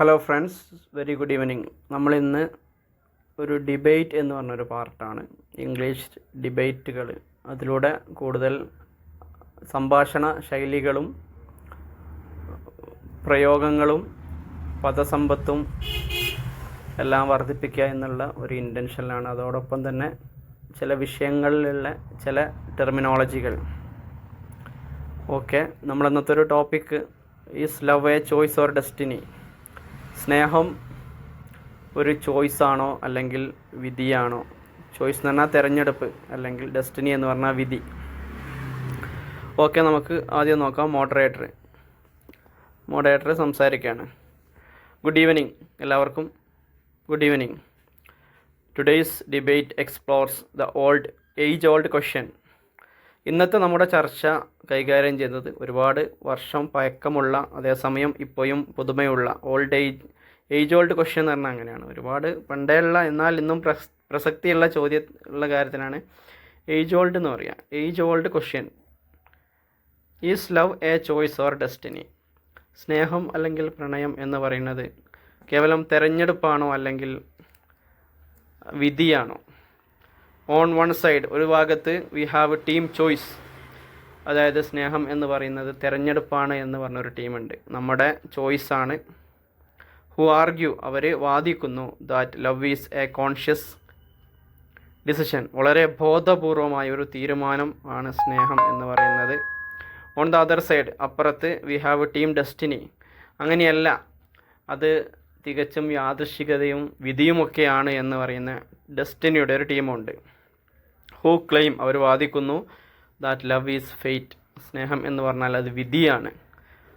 Hello friends, very good evening. നമ്മളിന്ന് ഒരു debate എന്ന് പറഞ്ഞൊരു പാർട്ടാണ്, ഇംഗ്ലീഷ് ഡിബേറ്റുകൾ. അതിലൂടെ കൂടുതൽ സംഭാഷണ ശൈലികളും പ്രയോഗങ്ങളും പദസമ്പത്തും എല്ലാം വർദ്ധിപ്പിക്കുക എന്നുള്ള ഒരു ഇൻറ്റൻഷനിലാണ്. അതോടൊപ്പം തന്നെ ചില വിഷയങ്ങളിലുള്ള ചില ടെർമിനോളജികൾ. ഓക്കെ, നമ്മളിന്നത്തെ ഒരു topic is love A choice or destiny. സ്നേഹം ഒരു ചോയ്സാണോ അല്ലെങ്കിൽ വിധിയാണോ? ചോയ്സ് എന്ന് പറഞ്ഞാൽ തിരഞ്ഞെടുപ്പ്, അല്ലെങ്കിൽ ഡെസ്റ്റിനി എന്ന് പറഞ്ഞാൽ വിധി. ഓക്കെ, നമുക്ക് ആദ്യം നോക്കാം. മോഡറേറ്റർ സംസാരിക്കുകയാണ്. ഗുഡ് ഈവനിങ് എല്ലാവർക്കും. Good evening. Today's debate explores the age old question. ഇന്നത്തെ നമ്മുടെ ചർച്ച കൈകാര്യം ചെയ്യുന്നത് ഒരുപാട് വർഷം പഴക്കമുള്ള, അതേസമയം ഇപ്പോഴും പുതുമയുള്ള ഏജ് ഓൾഡ് ക്വസ്റ്റ്യൻ എന്ന് പറഞ്ഞാൽ അങ്ങനെയാണ്. ഒരുപാട് പണ്ടേയുള്ള എന്നാൽ ഇന്നും പ്രസക്തിയുള്ള ചോദ്യമുള്ള കാര്യത്തിനാണ് ഏജ് ഓൾഡ് എന്ന് പറയുക. Age old question: is love A choice or destiny? സ്നേഹം അല്ലെങ്കിൽ പ്രണയം എന്ന് പറയുന്നത് കേവലം തിരഞ്ഞെടുപ്പാണോ അല്ലെങ്കിൽ വിധിയാണോ? ഓൺ വൺ സൈഡ്, ഒരു ഭാഗത്ത് വി ഹാവ് ടീം ചോയ്സ്, അതായത് സ്നേഹം എന്ന് പറയുന്നത് തിരഞ്ഞെടുപ്പാണ് എന്ന് പറഞ്ഞൊരു ടീമുണ്ട്, നമ്മുടെ ചോയ്സാണ്. ഹു ആർഗ്യൂ, അവർ വാദിക്കുന്നു that love is A conscious decision, വളരെ ബോധപൂർവമായ ഒരു തീരുമാനം ആണ് സ്നേഹം എന്ന് പറയുന്നത്. ഓൺ ദ അതർ സൈഡ്, അപ്പുറത്ത് വി ഹാവ് ടീം ഡെസ്റ്റിനി. അങ്ങനെയല്ല, അത് തികച്ചും യാദൃശ്ചികതയും വിധിയുമൊക്കെയാണ് എന്ന് പറയുന്ന ഡെസ്റ്റിനിയുടെ ഒരു ടീമുണ്ട്. ഹൂ ക്ലെയിം, അവർ വാദിക്കുന്നു ദാറ്റ് ലവ് ഈസ് ഫെയ്റ്റ്, സ്നേഹം എന്ന് പറഞ്ഞാൽ അത് വിധിയാണ്.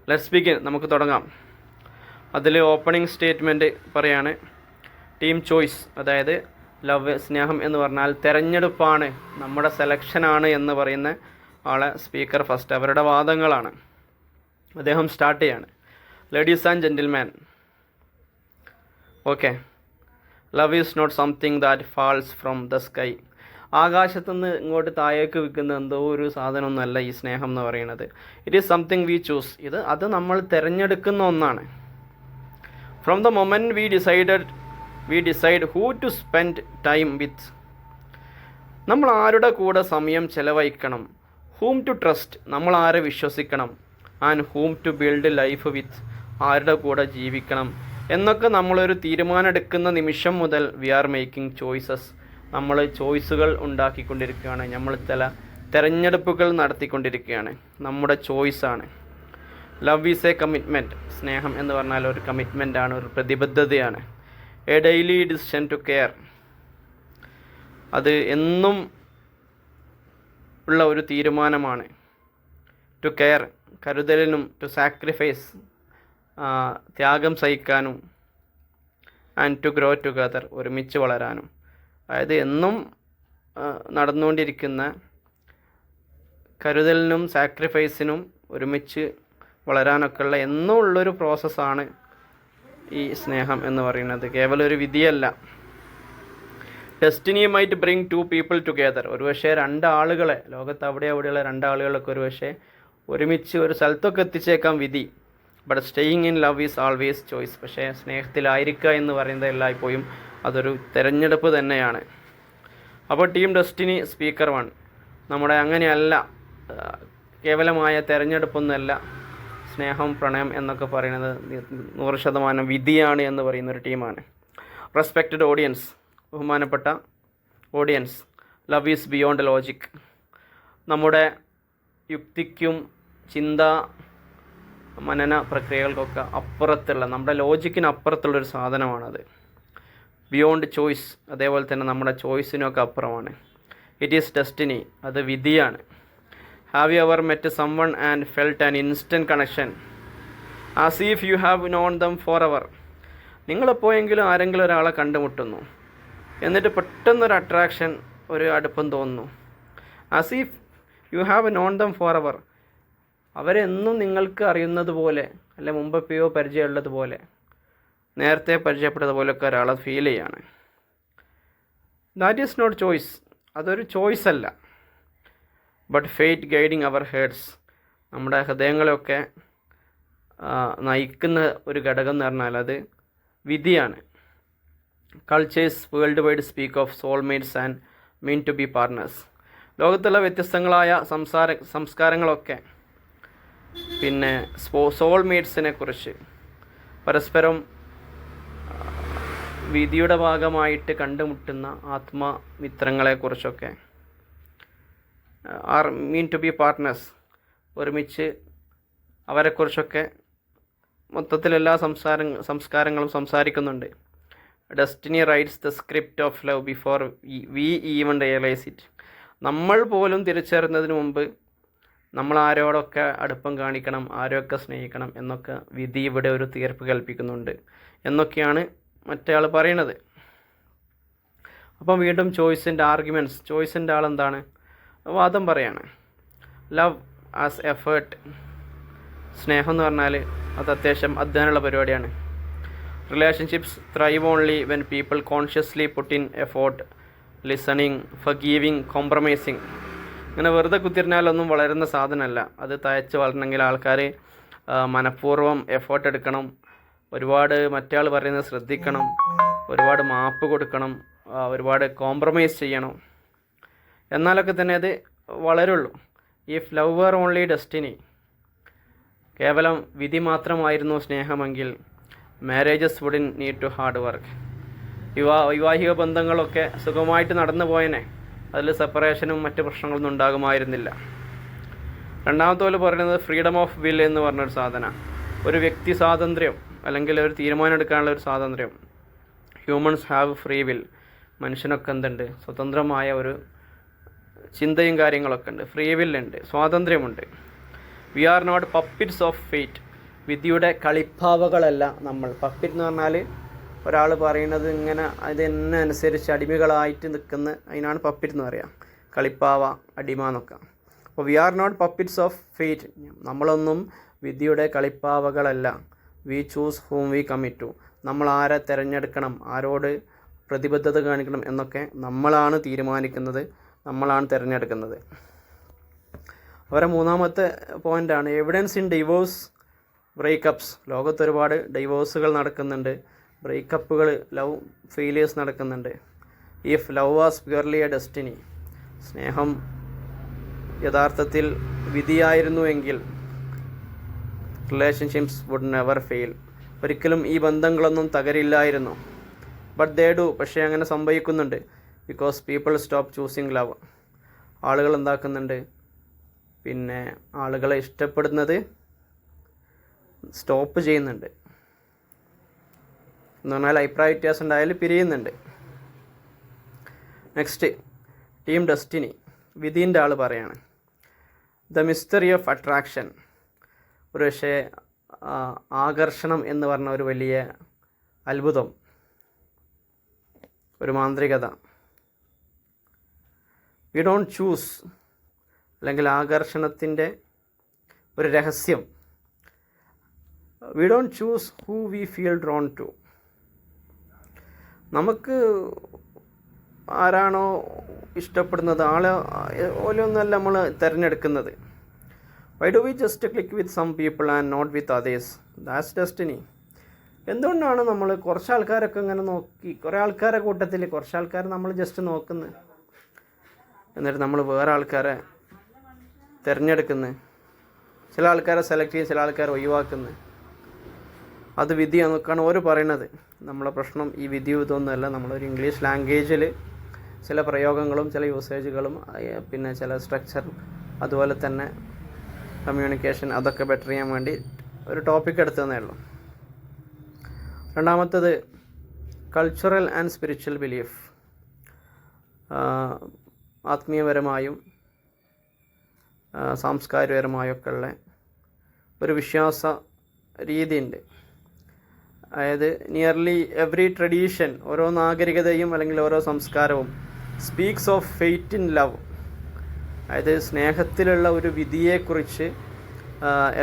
ലെറ്റ്സ് ബിഗിൻ, നമുക്ക് തുടങ്ങാം. അതിൽ ഓപ്പണിംഗ് സ്റ്റേറ്റ്മെൻറ്റ് പറയാണ് ടീം ചോയ്സ്, അതായത് ലവ്, സ്നേഹം എന്ന് പറഞ്ഞാൽ തിരഞ്ഞെടുപ്പാണ്, നമ്മുടെ സെലക്ഷനാണ് എന്ന് പറയുന്ന ആളെ സ്പീക്കർ ഫസ്റ്റ്, അവരുടെ വാദങ്ങളാണ്. അദ്ദേഹം സ്റ്റാർട്ട് ചെയ്യാണ്. Ladies and gentleman, okay, love is not something that falls from the sky. ആകാശത്തുനിന്ന് ഇങ്ങോട്ട് താഴേക്ക് വിൽക്കുന്ന എന്തോ ഒരു സാധനമൊന്നുമല്ല ഈ സ്നേഹം എന്ന് പറയുന്നത്. It is something we choose, അത് നമ്മൾ തിരഞ്ഞെടുക്കുന്ന ഒന്നാണ്. From the moment we decide who to spend time with, നമ്മൾ ആരുടെ കൂടെ സമയം ചെലവഴിക്കണം. ഹൂം ടു ട്രസ്റ്റ്, നമ്മൾ ആരെ വിശ്വസിക്കണം. And whom to build life with, ആരുടെ കൂടെ ജീവിക്കണം എന്നൊക്കെ നമ്മളൊരു തീരുമാനം എടുക്കുന്ന നിമിഷം മുതൽ വി ആർ മേക്കിംഗ് ചോയ്സസ്, നമ്മൾ ചോയ്സുകൾ ഉണ്ടാക്കിക്കൊണ്ടിരിക്കുകയാണ്, നമ്മൾ ചില തിരഞ്ഞെടുപ്പുകൾ നടത്തിക്കൊണ്ടിരിക്കുകയാണ്, നമ്മുടെ ചോയ്സാണ്. ലവ് ഈസ് എ കമ്മിറ്റ്മെൻറ്റ്, സ്നേഹം എന്ന് പറഞ്ഞാൽ ഒരു കമ്മിറ്റ്മെൻറ്റാണ്, ഒരു പ്രതിബദ്ധതയാണ്. A daily decision to care, അത് എന്നും ഉള്ള ഒരു തീരുമാനമാണ്. ടു കെയർ, കരുതലിനും. ടു സാക്രിഫൈസ്, ത്യാഗം സഹിക്കാനും. ആൻഡ് ടു ഗ്രോ ടുഗദർ, ഒരുമിച്ച് വളരാനും. അതായത് എന്നും നടന്നുകൊണ്ടിരിക്കുന്ന കരുതലിനും സാക്രിഫൈസിനും ഒരുമിച്ച് വളരാനൊക്കെയുള്ള എന്നും ഉള്ളൊരു പ്രോസസ്സാണ് ഈ സ്നേഹം എന്ന് പറയുന്നത്, കേവലം ഒരു വിധിയല്ല. Destiny might bring two people together, ഒരുപക്ഷെ രണ്ടാളുകളെ, ലോകത്ത് അവിടെയുള്ള രണ്ടാളുകളൊക്കെ ഒരുപക്ഷെ ഒരുമിച്ച് ഒരു സ്ഥലത്തൊക്കെ എത്തിച്ചേക്കാം വിധി. But staying in love is always choice, പക്ഷേ സ്നേഹത്തിലായിരിക്കുക എന്ന് പറയുന്നത് എല്ലായ്പ്പോഴും അതൊരു തിരഞ്ഞെടുപ്പ് തന്നെയാണ്. അപ്പോൾ ടീം ഡെസ്റ്റിനി സ്പീക്കർ 1, നമ്മുടെ അങ്ങനെയല്ല, കേവലമായ തിരഞ്ഞെടുപ്പൊന്നുമല്ല സ്നേഹം പ്രണയം എന്നൊക്കെ പറയുന്നത്, 100% വിധിയാണ് എന്ന് പറയുന്നൊരു ടീമാണ്. റെസ്പെക്റ്റഡ് ഓഡിയൻസ്, ബഹുമാനപ്പെട്ട audience, love is beyond logic, നമ്മുടെ യുക്തിക്കും മനന പ്രക്രിയകൾക്കൊക്കെ അപ്പുറത്തുള്ള, നമ്മുടെ ലോജിക്കിന് അപ്പുറത്തുള്ളൊരു സാധനമാണത്. ബിയോണ്ട് ചോയ്സ്, അതേപോലെ തന്നെ നമ്മുടെ ചോയ്സിനൊക്കെ അപ്പുറമാണ്. ഇറ്റ് ഈസ് ഡെസ്റ്റിനി, അത് വിധിയാണ്. Have you ever met someone and felt an instant connection as if you have known them forever? നിങ്ങളെപ്പോഴെങ്കിലും ആരെങ്കിലും ഒരാളെ കണ്ടുമുട്ടുന്നു, എന്നിട്ട് പെട്ടെന്നൊരു അട്രാക്ഷൻ, ഒരു അടുപ്പം തോന്നുന്നു. As if you have known them forever, അവരെന്നും നിങ്ങൾക്ക് അറിയുന്നത് പോലെ, അല്ലെ മുമ്പെപ്പോഴോ പരിചയമുള്ളതുപോലെ, നേരത്തെ പരിചയപ്പെട്ടതുപോലെയൊക്കെ ഒരാളെ ഫീൽ ചെയ്യാണ്. ദാറ്റ് ഈസ് നോട്ട് ചോയ്സ്, അതൊരു ചോയ്സ് അല്ല. But fate guiding our hearts, നമ്മുടെ ഹൃദയങ്ങളെയൊക്കെ നയിക്കുന്ന ഒരു ഘടകം എന്ന് പറഞ്ഞാൽ അത് വിധിയാണ്. Cultures worldwide speak of soulmates and meant to be partners. ലോകത്തുള്ള വ്യത്യസ്തങ്ങളായ സംസ്കാരങ്ങളൊക്കെ പിന്നെ സോൾമേറ്റ്സിനെ കുറിച്ച്, പരസ്പരം വിധിയുടെ ഭാഗമായിട്ട് കണ്ടുമുട്ടുന്ന ആത്മമിത്രങ്ങളെക്കുറിച്ചൊക്കെ, are meant to be partners, ഒരുമിച്ച് അവരെക്കുറിച്ചൊക്കെ മൊത്തത്തിൽ എല്ലാ സംസ്കാരങ്ങളും സംസാരിക്കുന്നുണ്ട്. Destiny writes the script of love before we even realise it. നമ്മൾ പോലും തിരിച്ചറിയുന്നതിന് മുമ്പ് നമ്മൾ ആരോടൊക്കെ അടുപ്പം കാണിക്കണം, ആരെയൊക്കെ സ്നേഹിക്കണം എന്നൊക്കെ വിധി ഇവിടെ ഒരു തീർപ്പ് കൽപ്പിക്കുന്നുണ്ട് എന്നൊക്കെയാണ് മറ്റേയാൾ പറയണത്. അപ്പം വീണ്ടും ചോയ്സിൻ്റെ ആർഗ്യുമെൻറ്റ്സ്. ചോയ്സിൻ്റെ ആളെന്താണ്? വാദം പറയാണ്. Love as effort. സ്നേഹം എന്ന് പറഞ്ഞാൽ അത് അത്യാവശ്യം അധ്വാനമുള്ള പരിപാടിയാണ്. Relationships thrive only when people consciously put in effort, listening, forgiving, compromising. ഇങ്ങനെ വെറുതെ കുത്തിരിഞ്ഞാലൊന്നും വളരുന്ന സാധനമല്ല. അത് തയച്ച് വളരണമെങ്കിൽ ആൾക്കാർ മനഃപൂർവ്വം എഫേർട്ട് എടുക്കണം, ഒരുപാട് മറ്റേ പറയുന്നത് ശ്രദ്ധിക്കണം, ഒരുപാട് മാപ്പ് കൊടുക്കണം, ഒരുപാട് കോംപ്രമൈസ് ചെയ്യണം. എന്നാലൊക്കെ തന്നെ അത് വളരുള്ളൂ. If love were only destiny, കേവലം വിധി മാത്രമായിരുന്നു സ്നേഹമെങ്കിൽ marriages wouldn't need to hard work. വൈവാഹിക ബന്ധങ്ങളൊക്കെ സുഖമായിട്ട് നടന്നു പോയനെ, അതിൽ സെപ്പറേഷനും മറ്റ് പ്രശ്നങ്ങളൊന്നും ഉണ്ടാകുമായിരുന്നില്ല. രണ്ടാമത്തെ പോലെ പറയുന്നത് ഫ്രീഡം ഓഫ് വിൽ എന്ന് പറഞ്ഞൊരു സാധനം. ഒരു വ്യക്തി സ്വാതന്ത്ര്യം അല്ലെങ്കിൽ ഒരു തീരുമാനം എടുക്കാനുള്ള ഒരു സ്വാതന്ത്ര്യം. Humans have free will. മനുഷ്യനൊക്കെ എന്തുണ്ട്? സ്വതന്ത്രമായ ഒരു ചിന്തയും കാര്യങ്ങളൊക്കെ ഉണ്ട്. ഫ്രീ വില്ലുണ്ട്, സ്വാതന്ത്ര്യമുണ്ട്. We are not puppets of fate. വിധിയുടെ കളിപ്പാവകളല്ല നമ്മൾ. പപ്പിറ്റ് എന്ന് പറഞ്ഞാൽ ഒരാൾ പറയുന്നത് ഇങ്ങനെ അതിനെ അനുസരിച്ച് അടിമകളായിട്ട് നിൽക്കുന്ന, അതിനാണ് പപ്പിറ്റ് എന്ന് പറയുക. കളിപ്പാവ, അടിമ എന്നൊക്കെ. അപ്പോൾ we are not puppets of fate. നമ്മളൊന്നും വിധിയുടെ കളിപ്പാവകളല്ല. We choose whom we commit to. നമ്മൾ ആരെ തിരഞ്ഞെടുക്കണം, ആരോട് പ്രതിബദ്ധത കാണിക്കണം എന്നൊക്കെ നമ്മളാണ് തീരുമാനിക്കുന്നത്, നമ്മളാണ് തിരഞ്ഞെടുക്കുന്നത്. അവരെ മൂന്നാമത്തെ പോയിൻ്റാണ് എവിഡൻസ് ഇൻ ഡിവോഴ്സ് ബ്രേക്കപ്സ്. ലോകത്തൊരുപാട് ഡൈവോഴ്സുകൾ നടക്കുന്നുണ്ട്, ബ്രേക്കപ്പുകൾ, ലവ് ഫെയിലിയേഴ്സ് നടക്കുന്നുണ്ട്. If love was purely A destiny, സ്നേഹം യഥാർത്ഥത്തിൽ വിധിയായിരുന്നുവെങ്കിൽ റിലേഷൻഷിപ്സ് വുഡ് നെവർ ഫെയിൽ, ഒരിക്കലും ഈ ബന്ധങ്ങളൊന്നും തകരില്ലായിരുന്നു. ബട്ട് ദേ ഡു, പക്ഷേ അങ്ങനെ സംഭവിക്കുന്നുണ്ട്. Because people stop choosing love. ആളുകൾ എന്താക്കുന്നുണ്ട്? പിന്നെ ആളുകളെ ഇഷ്ടപ്പെടുന്നത് സ്റ്റോപ്പ് ചെയ്യുന്നുണ്ട്. എന്ന് പറഞ്ഞാൽ അഭിപ്രായ വ്യത്യാസം ഉണ്ടായാൽ പിരിയുന്നുണ്ട്. Next, team destiny. വിധീൻ്റെ ആൾ പറയാണ് ദ മിസ്റ്ററി ഓഫ് അട്രാക്ഷൻ. ഒരു പക്ഷേ ആകർഷണം എന്ന് പറഞ്ഞ ഒരു വലിയ അത്ഭുതം, ഒരു മാന്ത്രികത. വി ഡോണ്ട് ചൂസ്, അല്ലെങ്കിൽ ആകർഷണത്തിൻ്റെ ഒരു രഹസ്യം. We don't choose who we feel drawn to. നമുക്ക് ആരാണോ ഇഷ്ടപ്പെടുന്നത് ഓരോന്നല്ല നമ്മൾ തിരഞ്ഞെടുക്കുന്നത്. Why do we just click with some people and not with others? That's destiny. എന്തുകൊണ്ടാണ് നമ്മൾ കുറച്ച് ആൾക്കാരൊക്കെ ഇങ്ങനെ നോക്കി, കുറേ ആൾക്കാരെ കൂട്ടത്തിൽ കുറച്ച് ആൾക്കാരെ നമ്മൾ ജസ്റ്റ് നോക്കുന്നത്, എന്നിട്ട് നമ്മൾ വേറെ ആൾക്കാരെ തിരഞ്ഞെടുക്കുന്നത്, ചില ആൾക്കാരെ സെലക്ട് ചെയ്യും, ചില ആൾക്കാരെ ഒഴിവാക്കുന്നത്? അത് വിധിയാണെന്നൊക്കെയാണ് ഓര് പറയണത്. നമ്മളെ പ്രശ്നം ഈ വിധി ഇതൊന്നുമല്ല. നമ്മളൊരു ഇംഗ്ലീഷ് ലാംഗ്വേജിൽ ചില പ്രയോഗങ്ങളും ചില യൂസേജുകളും പിന്നെ ചില സ്ട്രക്ചർ, അതുപോലെ തന്നെ കമ്മ്യൂണിക്കേഷൻ, അതൊക്കെ ബെറ്റർ ചെയ്യാൻ വേണ്ടി ഒരു ടോപ്പിക് എടുത്തതേ ഉള്ളൂ. രണ്ടാമത്തത് കൾച്ചറൽ ആൻഡ് സ്പിരിച്വൽ ബിലീഫ്. ആത്മീയപരമായും സാംസ്കാരികപരമായൊക്കെ ഉള്ള ഒരു വിശ്വാസ രീതിയുണ്ട്. അതായത് നിയർലി എവറി ട്രഡീഷൻ, ഓരോ നാഗരികതയും അല്ലെങ്കിൽ ഓരോ സംസ്കാരവും speaks of fate in love. അതായത് സ്നേഹത്തിലുള്ള ഒരു വിധിയെക്കുറിച്ച്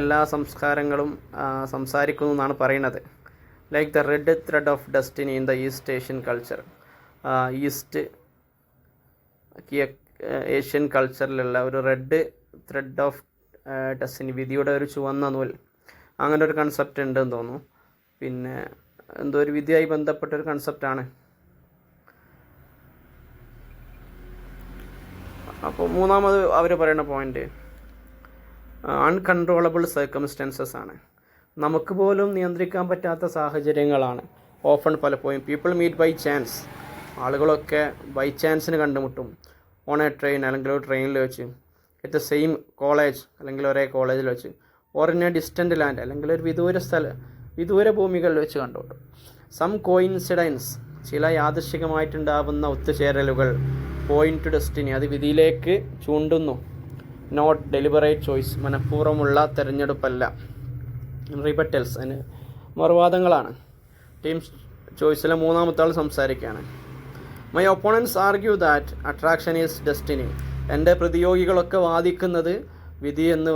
എല്ലാ സംസ്കാരങ്ങളും സംസാരിക്കുന്നു എന്നാണ് പറയുന്നത്. Like the red thread of destiny in the East Asian culture. East Asian കൾച്ചറിലുള്ള ഒരു റെഡ് ത്രെഡ് ഓഫ് ഡെസ്റ്റിനി, വിധിയുടെ ഒരു ചുവന്ന നൂൽ, അങ്ങനെ ഒരു കൺസെപ്റ്റ് ഉണ്ടെന്ന് തോന്നുന്നു. പിന്നെ എന്തോ ഒരു വിധിയായി ബന്ധപ്പെട്ടൊരു കൺസെപ്റ്റാണ്. അപ്പോൾ മൂന്നാമത് അവർ പറയുന്ന പോയിൻ്റ് അൺകൺട്രോളബിൾ സർക്കംസ്റ്റൻസസ് ആണ്. നമുക്ക് പോലും നിയന്ത്രിക്കാൻ പറ്റാത്ത സാഹചര്യങ്ങളാണ്. ഓഫൺ പലപ്പോഴും പീപ്പിൾ മീറ്റ് ബൈ ചാൻസ്, ആളുകളൊക്കെ ബൈ ചാൻസിന് കണ്ടുമുട്ടും. ഓൺ എ ട്രെയിൻ അല്ലെങ്കിൽ ഒരു ട്രെയിനിൽ വെച്ച്, അറ്റ് ദ സെയിം കോളേജ് അല്ലെങ്കിൽ ഒരേ കോളേജിൽ വെച്ച്, or in a distant land അല്ലെങ്കിൽ ഒരു വിദൂര ഭൂമികളിൽ വെച്ച് കണ്ടുമുട്ടും. സം കോയിൻസിഡൻസ്, ചില യാദൃശ്ചികമായിട്ടുണ്ടാവുന്ന ഒത്തുചേരലുകൾ, പോയിന്റ് ടു ഡെസ്റ്റിനി, അത് വിധിയിലേക്ക് ചൂണ്ടുന്നു. നോട്ട് ഡെലിബറേറ്റ് ചോയ്സ്, മനഃപൂർവ്വമുള്ള തിരഞ്ഞെടുപ്പല്ല. റിബറ്റൽസ്, അതിന് മറുവാദങ്ങളാണ്. ടീം ചോയ്സിലെ മൂന്നാമത്തെ ആൾ സംസാരിക്കുകയാണ്. My opponents argue that attraction is destiny. എൻ്റെ പ്രതിയോഗികളൊക്കെ വാദിക്കുന്നത് വിധി എന്ന്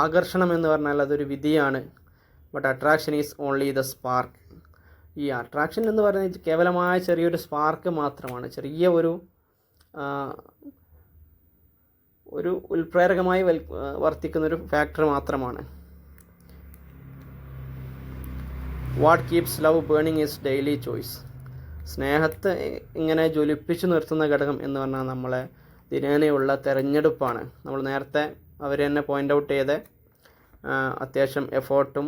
ആകർഷണം എന്ന് പറഞ്ഞാൽ അതൊരു വിധിയാണ്. But attraction is only the spark. ഈ അട്രാക്ഷൻ എന്ന് പറയുന്നത് കേവലമായ ചെറിയൊരു സ്പാർക്ക് മാത്രമാണ്, ചെറിയ ഒരു ഉൽപ്രേരകമായി വർത്തിക്കുന്നൊരു ഫാക്ടർ മാത്രമാണ്. What keeps love burning is daily choice. സ്നേഹത്തെ ഇങ്ങനെ ജ്വലിപ്പിച്ചു നിർത്തുന്ന ഘടകം എന്ന് പറഞ്ഞാൽ നമ്മളെ ദിനേനയുള്ള തിരഞ്ഞെടുപ്പാണ്. നമ്മൾ നേരത്തെ അവർ തന്നെ പോയിൻ്റ് ഔട്ട് ചെയ്ത അത്യാവശ്യം എഫേർട്ടും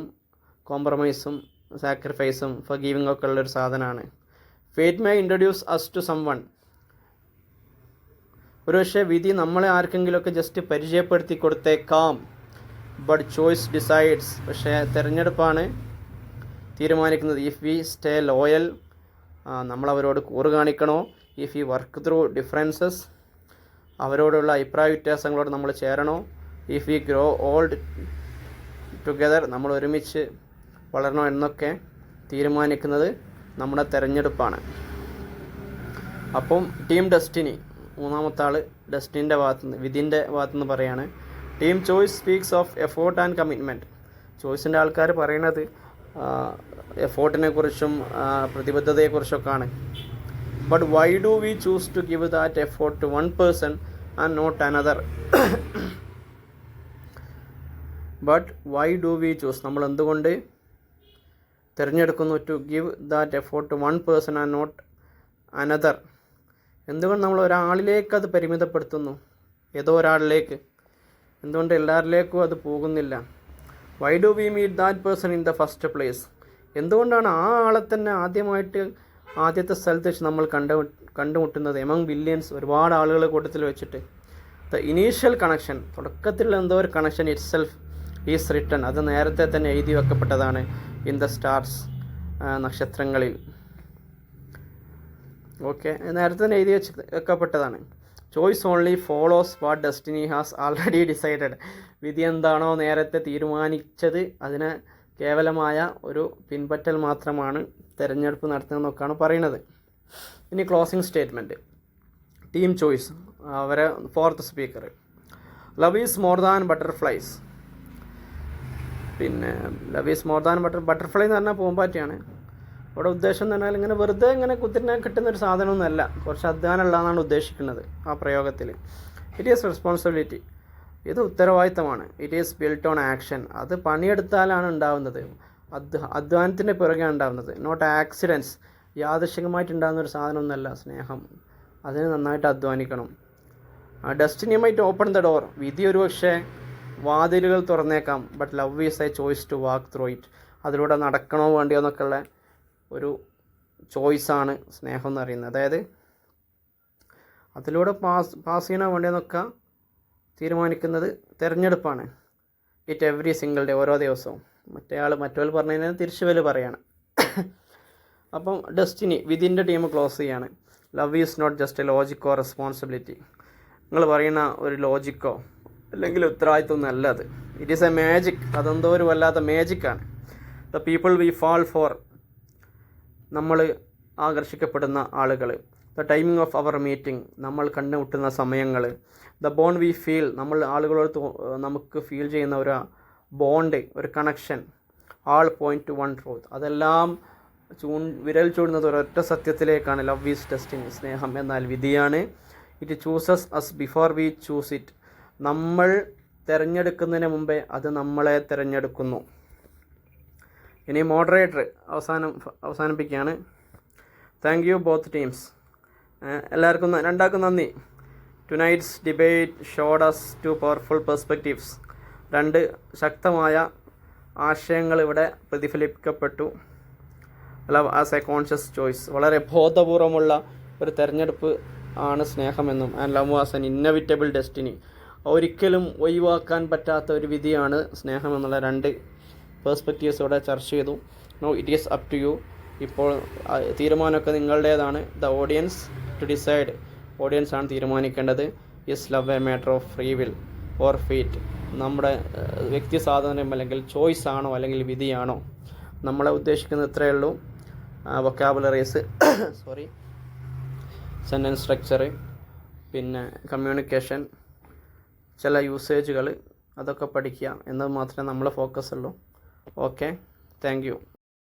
കോംപ്രമൈസും സാക്രിഫൈസും ഫർഗീവിംഗ് ഒക്കെ ഉള്ളൊരു സാധനമാണ്. Fate may introduce us to someone. ഒരുപക്ഷെ വിധി നമ്മളെ ആർക്കെങ്കിലുമൊക്കെ ജസ്റ്റ് പരിചയപ്പെടുത്തി കൊടുത്തേക്കാം. But choice decides. പക്ഷേ തിരഞ്ഞെടുപ്പാണ് തീരുമാനിക്കുന്നത്. ഇഫ് വി സ്റ്റേ ലോയൽ, നമ്മളവരോട് കൂറ് കാണിക്കണോ? If we work through differences, അവരോടുള്ള അഭിപ്രായ വ്യത്യാസങ്ങളോട് നമ്മൾ ചേരണോ? If we grow old together, നമ്മൾ ഒരുമിച്ച് വളരണോ എന്നൊക്കെ തീരുമാനിക്കുന്നത് നമ്മുടെ തിരഞ്ഞെടുപ്പാണ്. അപ്പം ടീം ഡെസ്റ്റിനി, മൂന്നാമത്തെ ആൾ ഡെസ്റ്റിൻ്റെ ഭാഗത്തുനിന്ന്, വിധിൻ്റെ ഭാഗത്തുനിന്ന് പറയാണ്. Team choice speaks of effort and commitment. ചോയ്സിൻ്റെ ആൾക്കാർ പറയുന്നത് എഫോർട്ടിനെ കുറിച്ചും പ്രതിബദ്ധതയെക്കുറിച്ചൊക്കെയാണ്. But why do we choose to give that effort to one person and not another? But why do we choose, നമ്മൾ എന്തുകൊണ്ട് തിരഞ്ഞെടുക്കുന്നു to give that effort to one person and not another? എന്തുകൊണ്ട് നമ്മൾ ഒരാളിലേക്ക് അത് പരിമിതപ്പെടുത്തുന്നു, ഏതോ ഒരാളിലേക്ക്? എന്തുകൊണ്ട് എല്ലാവരിലേക്കും അത് പോകുന്നില്ല? Why do we meet that person in the first place? എന്തുകൊണ്ടാണ് ആ ആളെ തന്നെ ആദ്യത്തെ സ്ഥലത്ത് വെച്ച് നമ്മൾ കണ്ടുമുട്ടുന്നത്? എമംഗ് ബില്യൻസ്, ഒരുപാട് ആളുകളെ കൂട്ടത്തിൽ വെച്ചിട്ട്. ദ ഇനീഷ്യൽ കണക്ഷൻ, തുടക്കത്തിലുള്ള എന്തോ ഒരു connection itself is written, അത് നേരത്തെ തന്നെ എഴുതി വെക്കപ്പെട്ടതാണ്. ഇൻ ദ സ്റ്റാർസ്, നക്ഷത്രങ്ങളിൽ. ഓക്കെ, നേരത്തെ തന്നെ എഴുതി വെക്കപ്പെട്ടതാണ്. Choice only follows what destiny has already decided. വിധി എന്താണോ നേരത്തെ തീരുമാനിച്ചത് അതിന് കേവലമായ ഒരു പിൻപറ്റൽ മാത്രമാണ് തിരഞ്ഞെടുപ്പ് നടത്തുന്നതെന്നൊക്കെയാണ് പറയുന്നത്. ഇനി ക്ലോസിംഗ് സ്റ്റേറ്റ്മെൻറ്റ്. ടീം ചോയ്സ്, അവരെ fourth speaker. Love is more than butterflies. പിന്നെ love is more than butterfly എന്ന് പറഞ്ഞാൽ പൂമ്പാറ്റയാണ്. ഇവിടെ ഉദ്ദേശം എന്ന് പറഞ്ഞാൽ ഇങ്ങനെ വെറുതെ ഇങ്ങനെ കുത്തിരിനെ കിട്ടുന്നൊരു സാധനമൊന്നുമല്ല, കുറച്ച് അധ്വാനമുള്ളതാണ് ഉദ്ദേശിക്കുന്നത് ആ പ്രയോഗത്തിൽ. ഇറ്റ് ഈസ് റെസ്പോൺസിബിലിറ്റി, ഇത് ഉത്തരവാദിത്തമാണ്. It is built on action, അത് പണിയെടുത്താലാണ് ഉണ്ടാകുന്നത്, അധ്വാനത്തിൻ്റെ പുറകെ ഉണ്ടാകുന്നത്. നോട്ട് ആക്സിഡൻസ്, യാദൃശ്ചികമായിട്ടുണ്ടാകുന്ന ഒരു സാധനമൊന്നുമല്ല സ്നേഹം, അതിന് നന്നായിട്ട് അധ്വാനിക്കണം. Destiny might open the door, വിധി ഒരുപക്ഷെ വാതിലുകൾ തുറന്നേക്കാം. But love is a choice to walk through it, അതിലൂടെ നടക്കണോ വേണ്ടിയോ എന്നൊക്കെയുള്ള ഒരു ചോയ്സാണ് സ്നേഹം എന്ന് പറയുന്നത്. അതായത് അതിലൂടെ പാസ് ചെയ്യണോ വേണ്ടിയെന്നൊക്കെ തീരുമാനിക്കുന്നത് തിരഞ്ഞെടുപ്പാണ്. ഇറ്റ് എവറി സിംഗിൾ ഡേ, ഓരോ ദിവസവും. മറ്റൊരാൾ പറഞ്ഞതിന് തിരിച്ചു പറയാണ്. അപ്പം ഡെസ്റ്റിനി, വിധിൻ്റെ ടീം ക്ലോസ് ചെയ്യാണ്. Love is not just a ലോജിക്കോ റെസ്പോൺസിബിലിറ്റി. നിങ്ങൾ പറയുന്ന ഒരു ലോജിക്കോ അല്ലെങ്കിൽ ഉത്തരവാദിത്വം അല്ല അത്. ഇറ്റ് ഈസ് എ മാജിക്, അതെന്തോ ഒരു വല്ലാത്ത മാജിക്കാണ്. The people we fall for, നമ്മൾ ആകർഷിക്കപ്പെടുന്ന ആളുകൾ. The timing of our meeting, നമ്മൾ കണ്ടുമുട്ടുന്ന സമയങ്ങൾ. ദ ബോണ്ട് വി ഫീൽ, നമ്മൾ ആളുകളോട് നമുക്ക് ഫീൽ ചെയ്യുന്ന ഒരു ബോണ്ട്, ഒരു കണക്ഷൻ. ആൾ പോയിന്റ് ടു വൺ ട്രൂത്ത്, അതെല്ലാം വിരൽ ചൂടുന്നത് ഒരൊറ്റ സത്യത്തിലേക്കാണ്. ലവ് ഈസ് ഡെസ്റ്റിനി, സ്നേഹം എന്നാൽ വിധിയാണ്. It chooses us before we choose it, നമ്മൾ തിരഞ്ഞെടുക്കുന്നതിന് മുമ്പേ അത് നമ്മളെ തിരഞ്ഞെടുക്കുന്നു. ഇനി മോഡറേറ്റർ അവസാനിപ്പിക്കുകയാണ്. Thank you both teams. എല്ലാവർക്കും രണ്ടാൾക്കും നന്ദി. Tonight's debate showed us two powerful perspectives. രണ്ട് ശക്തമായ ആശയങ്ങൾ ഇവിടെ പ്രതിഫലിക്കപ്പെട്ടു. Love as a conscious choice. വളരെ ബോധപൂർവമുള്ള ഒരു തെരഞ്ഞെടുപ്പ് ആണ് സ്നേഹമെന്നും and love as an inevitable destiny. ഒരിക്കലും ഒഴിവാക്കാൻ പറ്റാത്ത ഒരു വിധിയാണ് സ്നേഹം എന്നുള്ള രണ്ട് പേഴ്സ്പെക്റ്റീവ്സ് ഇവിടെ ചർച്ച ചെയ്തു. No it is up to you. ഇപ്പോൾ തീരുമാനമൊക്കെ നിങ്ങളുടേതാണ്. The audience to decide. Audience ആണ് തീരുമാനിക്കേണ്ടത്. Is love a matter of free will or fate. നമ്മുടെ വ്യക്തി സ്വാതന്ത്ര്യം അല്ലെങ്കിൽ ചോയ്സ് ആണോ അല്ലെങ്കിൽ വിധിയാണോ? നമ്മളെ ഉദ്ദേശിക്കുന്നത് ഇത്രയേ ഉള്ളൂ. വൊക്കാബുലറീസ് സെൻറ്റൻസ് സ്ട്രക്ചർ, പിന്നെ കമ്മ്യൂണിക്കേഷൻ, ചില യൂസേജുകൾ, അതൊക്കെ പഠിക്കുക എന്നത് മാത്രമേ നമ്മളെ ഫോക്കസ് ഉള്ളൂ. Okay, thank you.